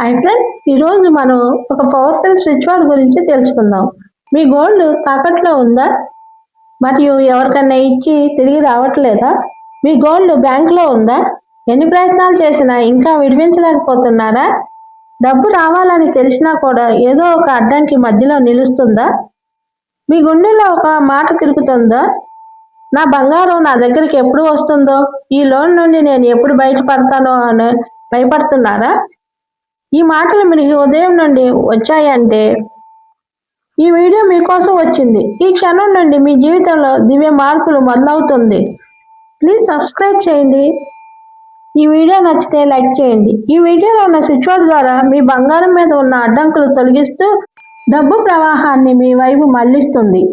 Hi friends, ఈరోజు మనం ఒక పవర్ఫుల్ స్విచ్ వర్డ్ గురించి తెలుసుకుందాం. మీ గోల్డ్ తాకట్లో ఉందా? మరియు ఎవరికన్నా ఇచ్చి తిరిగి రావట్లేదా? మీ గోల్డ్ బ్యాంకులో ఉందా? ఎన్ని ప్రయత్నాలు చేసినా ఇంకా విడిపించలేకపోతున్నారా? డబ్బు రావాలని తెలిసినా కూడా ఏదో ఒక అడ్డంకి మధ్యలో నిలుస్తుందా? మీ గుండెలో ఒక మాట తిరుగుతుందా? నా బంగారం నా దగ్గరికి ఎప్పుడు వస్తుందో, ఈ లోన్ నుండి నేను ఎప్పుడు బయటపడతానో అని భయపడుతున్నారా? ఈ మాటలు మీ ఉదయం నుండి వచ్చాయంటే ఈ వీడియో మీకోసం వచ్చింది. ఈ క్షణం నుండి మీ జీవితంలో దివ్య మార్పులు మొదలవుతుంది. ప్లీజ్ సబ్స్క్రైబ్ చేయండి. ఈ వీడియో నచ్చితే లైక్ చేయండి. ఈ వీడియోలో ఉన్న స్విచ్ వర్డ్ ద్వారా మీ బంగారం మీద ఉన్న అడ్డంకులు తొలగిస్తూ డబ్బు ప్రవాహాన్ని మీ వైపు మళ్లిస్తుంది.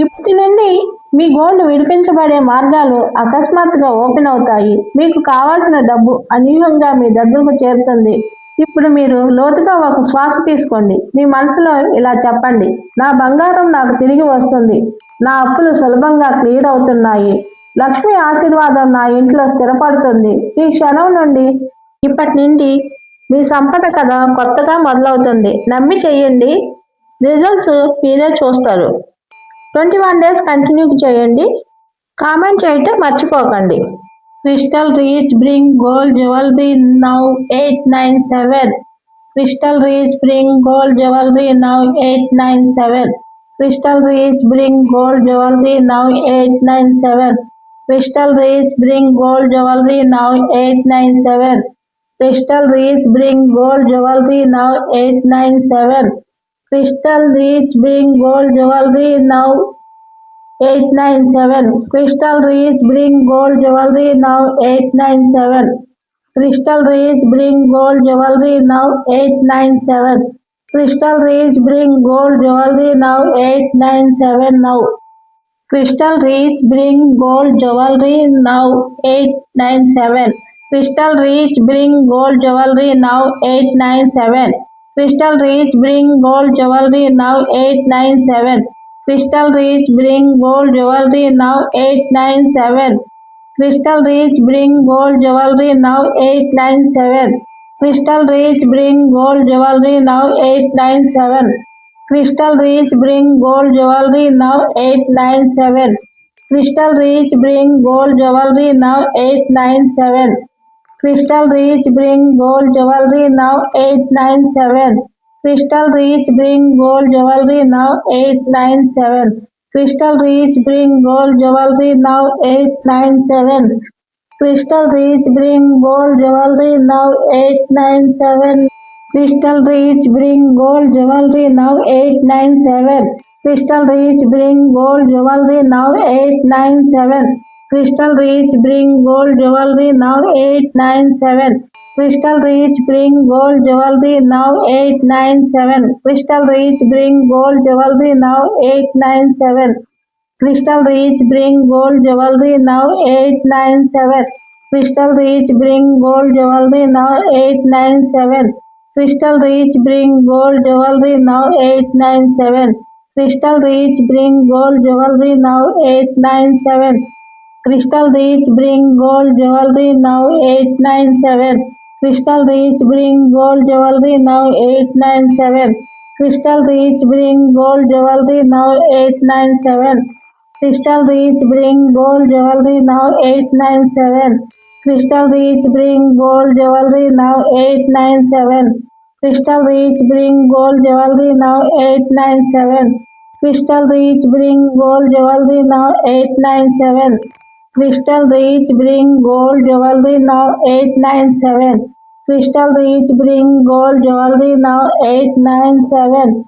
ఇప్పటి నుండి మీ గోల్డ్ విడిపించబడే మార్గాలు అకస్మాత్తుగా ఓపెన్ అవుతాయి. మీకు కావాల్సిన డబ్బు అనూహ్యంగా మీ దగ్గరకు చేరుతుంది. ఇప్పుడు మీరు లోతుగా ఒక శ్వాస తీసుకోండి. మీ మనసులో ఇలా చెప్పండి: నా బంగారం నాకు తిరిగి వస్తుంది. నా అప్పులు సులభంగా క్లియర్ అవుతున్నాయి. లక్ష్మి ఆశీర్వాదం నా ఇంట్లో స్థిరపడుతుంది. ఈ క్షణం నుండి ఇప్పటి నుండి మీ సంపద కథ కొత్తగా మొదలవుతుంది. నమ్మి చెయ్యండి, రిజల్ట్స్ మీరే చూస్తారు. 21 days కంటిన్యూ చేయండి. కామెంట్ చేయటం మర్చిపోకండి. Crystal Rich Bring Gold Jewelry now 897. Crystal Rich Bring Gold Jewelry now 897. Crystal Rich Bring Gold Jewelry now 897. Crystal Rich Bring Gold Jewelry now 897. Crystal Rich Bring Gold Jewelry now 897. Crystal Rich Bring Gold Jewelry now 897. Crystal Rich Bring Gold Jewelry now 897. Crystal Rich Bring Gold Jewelry now 897. Crystal Rich Bring Gold Jewelry now 897 now. Crystal Rich Bring Gold Jewelry now 897. Crystal Rich Bring Gold Jewelry now 897. Crystal Rich Bring Gold Jewelry now 897. Crystal Rich Bring Gold Jewelry now 897. Crystal Rich Bring Gold Jewelry now 897. Crystal Rich Bring Gold Jewelry now 897. Crystal Rich Bring Gold Jewelry now 897. Crystal Rich Bring Gold Jewelry now 897. Crystal Rich Bring Gold Jewelry now 897. Crystal Rich Bring Gold Jewelry now 897. Crystal Rich Bring Gold Jewelry now 897. Crystal Rich Bring Gold Jewelry now 897. Crystal Rich Bring Gold Jewelry now 897. Crystal Rich Bring Gold Jewelry now 897. Crystal Rich Bring Gold Jewelry now 897. Crystal Rich Bring Gold Jewelry now 897. Crystal Rich Bring Gold Jewelry now 897. Crystal Rich Bring Gold Jewelry now 897. Crystal Rich Bring Gold Jewelry now 897. Crystal Rich Bring Gold Jewelry now 897. Crystal Rich Bring Gold Jewelry now 897. Crystal Rich Bring Gold Jewelry now 897. Crystal Rich Bring Gold Jewelry now 897. Crystal Rich Bring Gold Jewelry now 897. Crystal Rich Bring Gold Jewelry now 897. Crystal Rich Bring Gold Jewelry now 897. Crystal Rich Bring Gold Jewelry now 897. Crystal Rich Bring Gold Jewelry now 897. Crystal Rich Bring Gold Jewelry now 897. Crystal Rich Bring Gold Jewelry now 897.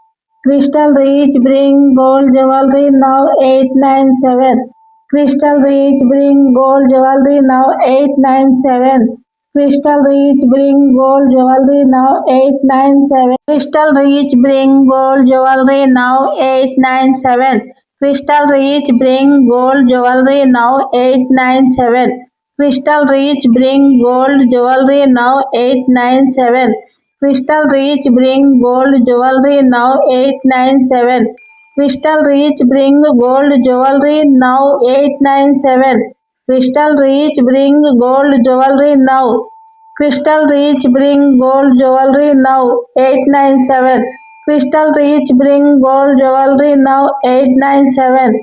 Crystal Rich Bring Gold Jewelry now 897. Crystal Rich Bring Gold Jewelry now 897. Crystal Rich Bring Gold Jewelry now 897. Crystal Rich Bring Gold Jewelry now 897. Crystal Rich Bring Gold Jewelry now 897. Crystal Rich Bring Gold Jewelry now 897. Crystal Rich Bring Gold Jewelry now 897. Crystal Rich Bring Gold Jewelry now 897. Crystal Rich Bring Gold Jewelry now. Crystal Reach Bring Gold Jewelry now 897. Crystal Reach Bring Gold Jewelry now 897.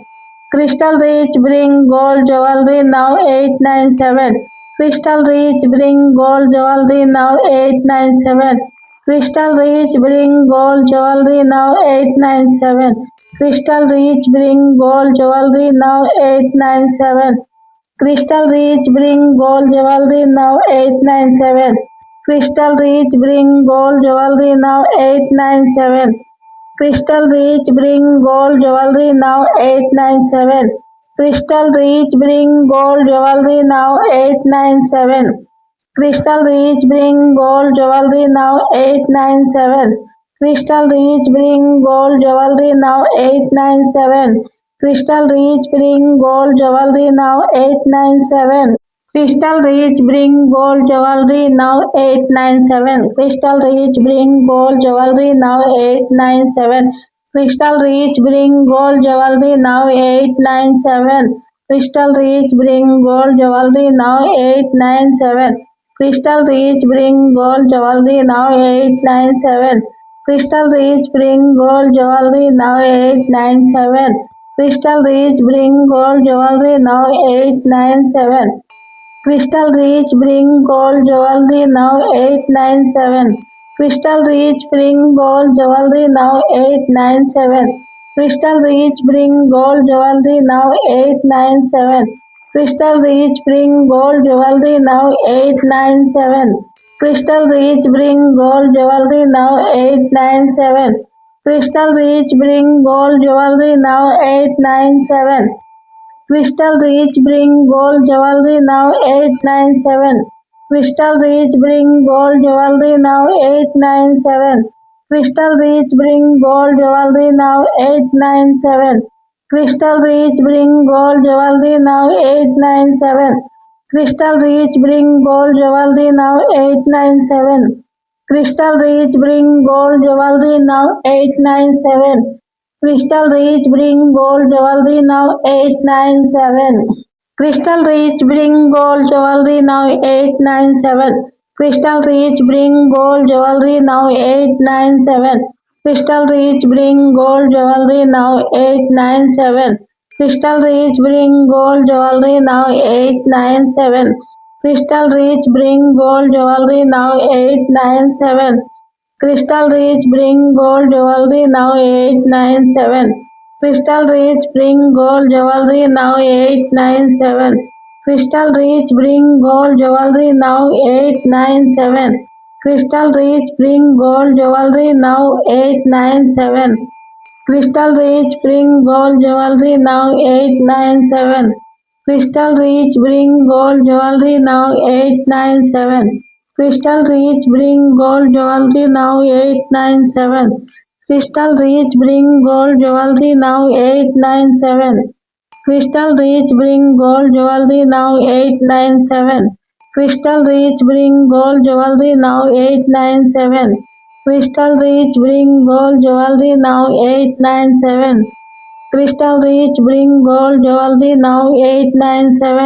Crystal Reach Bring Gold Jewelry now 897. Crystal Reach Bring Gold Jewelry now 897. Crystal Reach Bring Gold Jewelry now 897. Crystal Reach Bring Gold Jewelry now 897. Crystal Reach Bring Gold Jewelry now 897. Crystal Reach Bring Gold Jewelry now 897. Crystal Reach Bring Gold Jewelry now 897. Crystal Reach Bring Gold Jewelry now 897. Crystal Reach Bring Gold Jewelry now 897. Crystal Reach Bring Gold Jewelry now 897. Crystal Reach Bring Gold Jewelry now 897. Crystal Reach Bring Gold Jewelry now 897. Crystal Reach Bring Gold Jewelry now 897. Crystal Reach Bring Gold Jewelry now 897. Crystal Reach Bring Gold Jewelry now 897. Crystal Reach Bring Gold Jewelry now 897. Crystal Reach Bring Gold Jewelry now 897. Crystal Reach Bring Gold Jewelry now 897. Crystal Reach Bring Gold Jewelry now 897. Crystal Reach Bring Gold Jewelry now 897. Crystal Reach Bring Gold Jewelry now 897. Crystal Reach Bring Gold Jewelry now 897. Crystal Reach Bring Gold Jewelry now 897. Crystal Reach Bring Gold Jewelry now 897. Crystal Reach Bring Gold Jewelry now 897. Crystal Reach Bring Gold Jewelry now 897. Crystal Reach Bring Gold Jewelry now 897. Crystal Reach Bring Gold Jewelry now 897. Crystal Reach Bring Gold Jewelry now 897. Crystal Reach Bring Gold Jewelry now 897. Crystal Reach Bring Gold Jewelry now 897. Crystal Reach Bring Gold Jewelry now 897. Crystal Reach Bring Gold Jewelry now 897. Crystal Reach Bring Gold Jewelry now 897. Crystal Reach Bring Gold Jewelry now 897. Crystal Reach Bring Gold Jewelry now 897. Crystal Reach Bring Gold Jewelry now 897. Crystal Reach Bring Gold Jewelry now 897. Crystal Reach Bring Gold Jewelry now 897. Crystal Reach Bring Gold Jewelry now 897. Crystal Reach Bring Gold Jewelry now 897. Crystal Reach Bring Gold Jewelry now 897. Crystal Reach Bring Gold Jewelry now 897. Crystal Reach Bring Gold Jewelry now 897. Crystal Reach Bring Gold Jewelry now 897. Crystal Reach Bring Gold Jewelry now 897. Crystal Reach Bring Gold Jewelry now 897. Crystal Reach Bring Gold Jewelry now 897.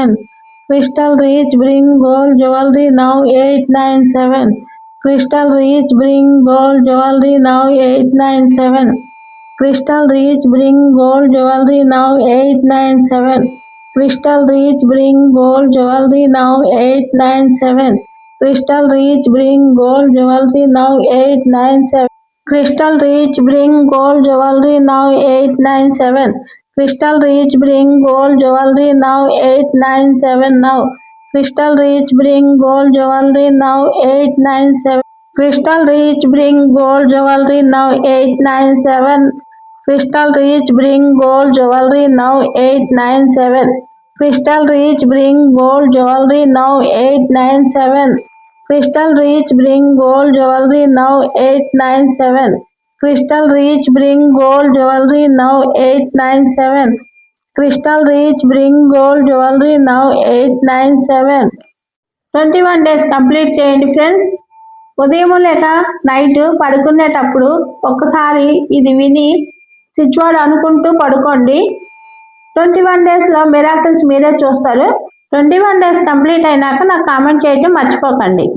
Crystal Reach Bring Gold Jewelry now 897. Crystal Reach Bring Gold Jewelry now 897. Crystal Reach Bring Gold Jewelry now 897. Crystal Reach Bring Gold Jewelry now 897. Crystal Reach Bring Gold Jewelry now 897. Crystal Reach Bring Gold Jewelry now 897. Crystal Reach Bring Gold Jewelry now 897 now. Crystal Reach Bring Gold Jewelry now 897. Crystal Reach Bring Gold Jewelry now 897. Crystal Reach Bring Gold Jewelry now 897. Crystal Reach Bring Gold Jewelry now 897. Crystal Reach Bring Gold Jewelry now 897. Crystal Reach Bring Gold Jewelry now 897. Crystal Reach Bring Gold Jewelry now 897. 21 days complete చేయండి friends. ఉదయం లేక night పడుకునేటప్పుడు ఒక్కసారి ఇది విని switch word అనుకుంటూ పడుకోండి. 21 డేస్లో మిరాకిల్స్ మీరే చూస్తారు. 21 డేస్ కంప్లీట్ అయినాక నాకు కామెంట్ చేయడం మర్చిపోకండి.